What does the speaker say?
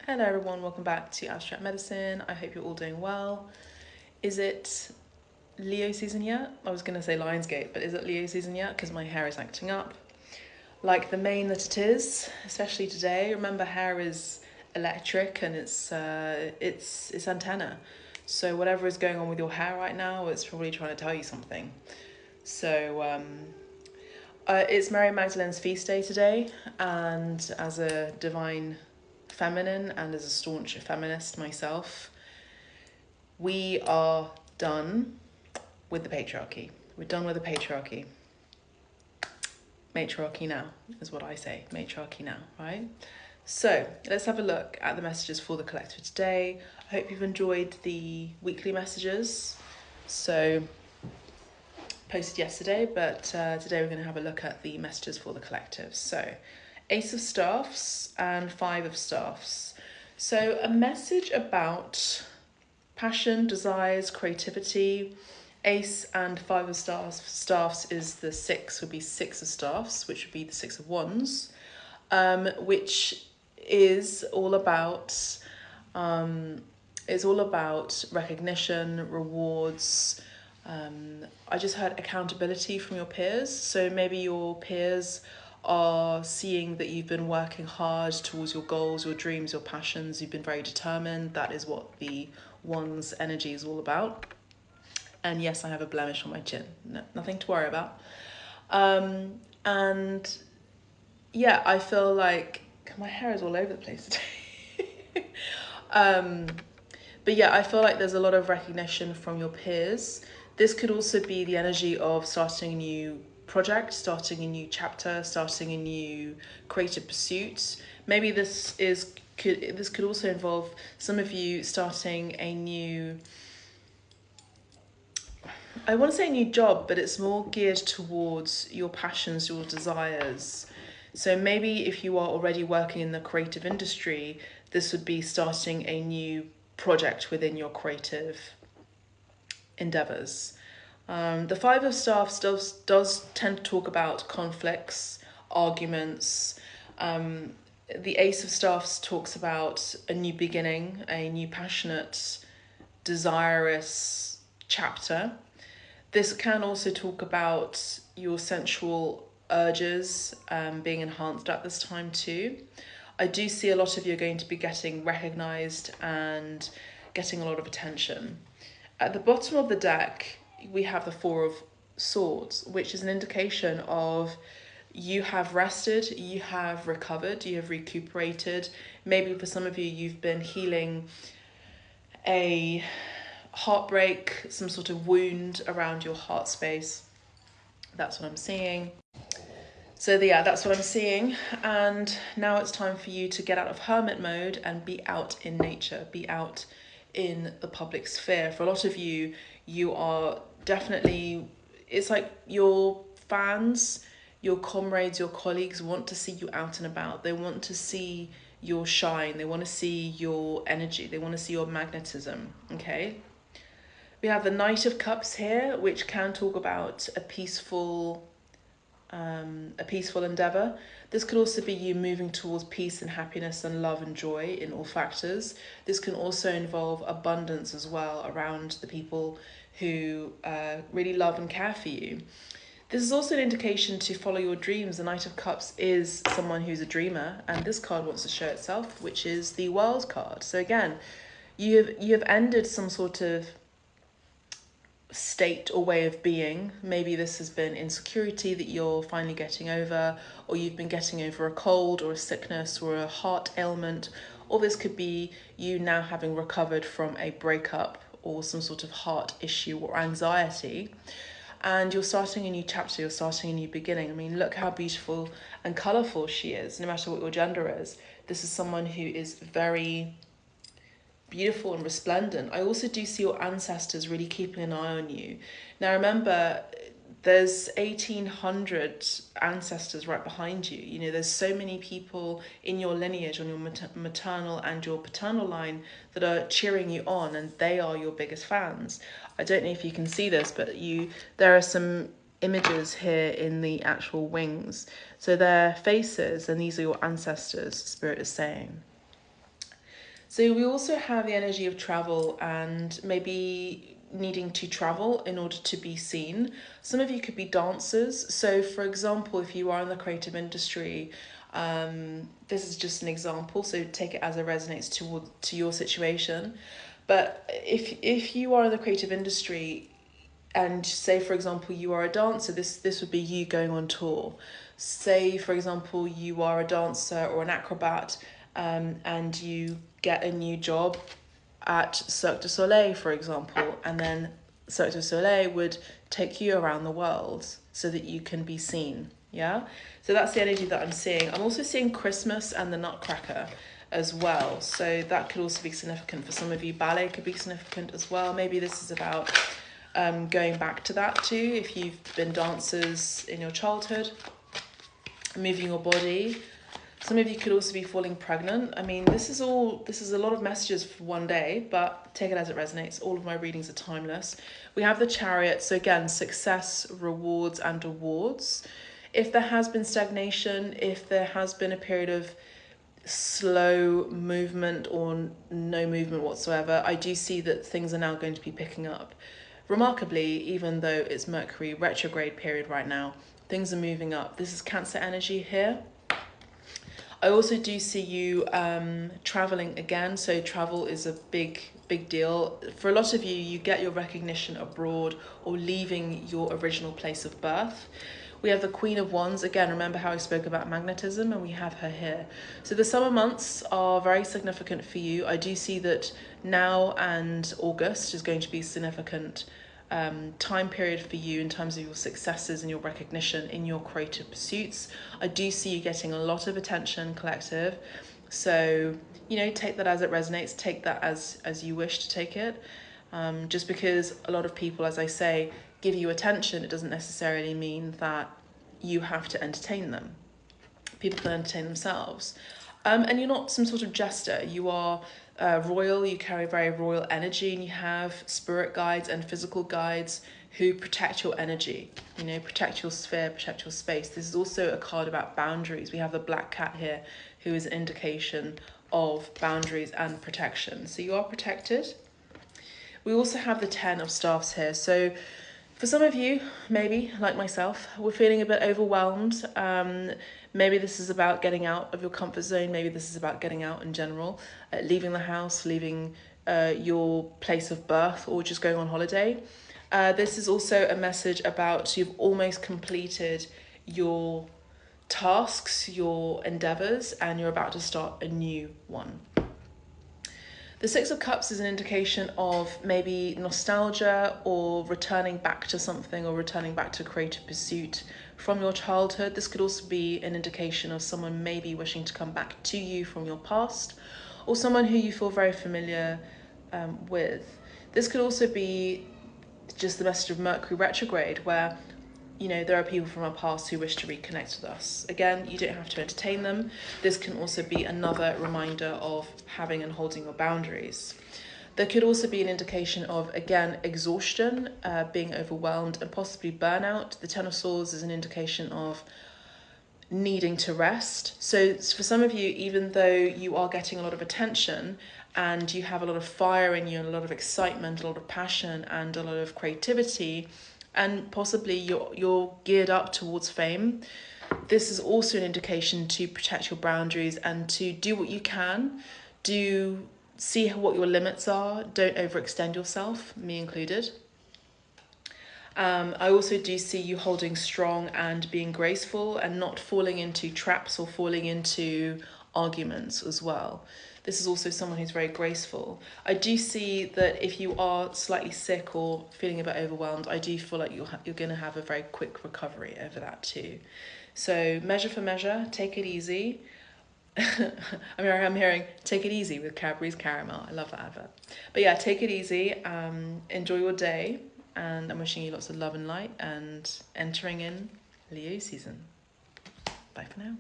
Hello everyone, welcome back to Abstract Medicine. I hope you're all doing well. Is it Leo season yet? I was going to say Lionsgate, but is it Leo season yet? Because my hair is acting up. Like the mane that it is, especially today. Remember, hair is electric and it's antenna. So whatever is going on with your hair right now, it's probably trying to tell you something. So it's Mary Magdalene's feast day today, and as a divine feminine and as a staunch feminist myself, we are done with the patriarchy. We're done with the patriarchy. Matriarchy now is what I say. Matriarchy now, right? So let's have a look at the messages for the collective today. I hope you've enjoyed the weekly messages. So posted yesterday, but today we're going to have a look at the messages for the collective. So Ace of Staffs and Five of Staffs. So a message about passion, desires, creativity. Ace and Five of Staffs is the six, would be Six of Staffs, which would be the Six of Wands, which is all about recognition, rewards. I just heard accountability from your peers. So maybe your peers are seeing that you've been working hard towards your goals, your dreams, your passions. You've been very determined. That is what the Wands energy is all about. And yes, I have a blemish on my chin. No, nothing to worry about. And yeah, I feel like my hair is all over the place today. But yeah, I feel like there's a lot of recognition from your peers. This could also be the energy of starting a new project, starting a new chapter, starting a new creative pursuit. Maybe this could also involve some of you starting a new, I want to say a new job, but it's more geared towards your passions, your desires. So maybe if you are already working in the creative industry, this would be starting a new project within your creative endeavors. The Five of Staffs does tend to talk about conflicts, arguments. The Ace of Staffs talks about a new beginning, a new passionate, desirous chapter. This can also talk about your sensual urges being enhanced at this time too. I do see a lot of you are going to be getting recognised and getting a lot of attention. At the bottom of the deck, we have the Four of Swords, which is an indication of you have rested, you have recovered, you have recuperated. Maybe for some of you, you've been healing a heartbreak, some sort of wound around your heart space. That's what I'm seeing. So yeah, that's what I'm seeing. And now it's time for you to get out of hermit mode and be out in nature, be out in the public sphere. For a lot of you, you are definitely, it's like your fans, your comrades, your colleagues want to see you out and about. They want to see your shine. They want to see your energy. They want to see your magnetism, okay? We have the Knight of Cups here, which can talk about a peaceful endeavor. This could also be you moving towards peace and happiness and love and joy in all factors. This can also involve abundance as well around the people who really love and care for you. This is also an indication to follow your dreams. The Knight of Cups is someone who's a dreamer, and this card wants to show itself, which is the World card. So again, you have ended some sort of state or way of being. Maybe this has been insecurity that you're finally getting over, or you've been getting over a cold or a sickness or a heart ailment, or this could be you now having recovered from a breakup or some sort of heart issue or anxiety, and you're starting a new chapter, you're starting a new beginning. I mean, look how beautiful and colourful she is, no matter what your gender is. This is someone who is very beautiful and resplendent. I also do see your ancestors really keeping an eye on you. Now remember, there's 1,800 ancestors right behind you. You know, there's so many people in your lineage, on your maternal and your paternal line, that are cheering you on, and they are your biggest fans. I don't know if you can see this, but there are some images here in the actual wings. So they're faces, and these are your ancestors, Spirit is saying. So we also have the energy of travel and maybe needing to travel in order to be seen. Some of you could be dancers. So for example, if you are in the creative industry, this is just an example, so take it as it resonates to your situation. But if you are in the creative industry and say, for example, you are a dancer, this would be you going on tour. Say, for example, you are a dancer or an acrobat, and you get a new job at Cirque du Soleil, for example, and then Cirque du Soleil would take you around the world so that you can be seen. Yeah, so that's the energy that I'm seeing. I'm also seeing Christmas and the Nutcracker as well, so that could also be significant for some of you. Ballet could be significant as well. Maybe this is about going back to that too, if you've been dancers in your childhood, moving your body. Some of you could also be falling pregnant. I mean, this is a lot of messages for one day, but take it as it resonates. All of my readings are timeless. We have the Chariot, so again, success, rewards, and awards. If there has been stagnation, if there has been a period of slow movement or no movement whatsoever, I do see that things are now going to be picking up. Remarkably, even though it's Mercury retrograde period right now, things are moving up. This is Cancer energy here. I also do see you traveling again. So travel is a big deal. For a lot of you, you get your recognition abroad or leaving your original place of birth. We have the Queen of Wands. Again, remember how I spoke about magnetism, and we have her here. So the summer months are very significant for you. I do see that now and August is going to be significant time period for you in terms of your successes and your recognition in your creative pursuits. I do see you getting a lot of attention, collective. So, you know, take that as it resonates, take that as you wish to take it. Just because a lot of people, as I say, give you attention, it doesn't necessarily mean that you have to entertain them. People can entertain themselves. And you're not some sort of jester. You are royal, you carry very royal energy, and you have spirit guides and physical guides who protect your energy, you know, protect your sphere, protect your space. This is also a card about boundaries. We have the Black Cat here, who is an indication of boundaries and protection. So you are protected. We also have the Ten of Staffs here. So for some of you, maybe, like myself, we're feeling a bit overwhelmed. Maybe this is about getting out of your comfort zone. Maybe this is about getting out in general, leaving the house, leaving your place of birth, or just going on holiday. This is also a message about you've almost completed your tasks, your endeavors, and you're about to start a new one. The Six of Cups is an indication of maybe nostalgia or returning back to something or returning back to a creative pursuit from your childhood. This could also be an indication of someone maybe wishing to come back to you from your past, or someone who you feel very familiar with. This could also be just the message of Mercury retrograde, where, you know, there are people from our past who wish to reconnect with us. Again, you don't have to entertain them. This can also be another reminder of having and holding your boundaries. There could also be an indication of, again, exhaustion, being overwhelmed, and possibly burnout. The Ten of Swords is an indication of needing to rest. So for some of you, even though you are getting a lot of attention and you have a lot of fire in you and a lot of excitement, a lot of passion and a lot of creativity, and possibly you're geared up towards fame, this is also an indication to protect your boundaries and to do what you can. See what your limits are. Don't overextend yourself, me included. I also do see you holding strong and being graceful and not falling into traps or falling into arguments as well. This is also someone who's very graceful. I do see that if you are slightly sick or feeling a bit overwhelmed, I do feel like you're going to have a very quick recovery over that too. So measure for measure, take it easy. I'm hearing take it easy with Cadbury's Caramel. I love that advert. But yeah, take it easy. Enjoy your day. And I'm wishing you lots of love and light and entering in Leo season. Bye for now.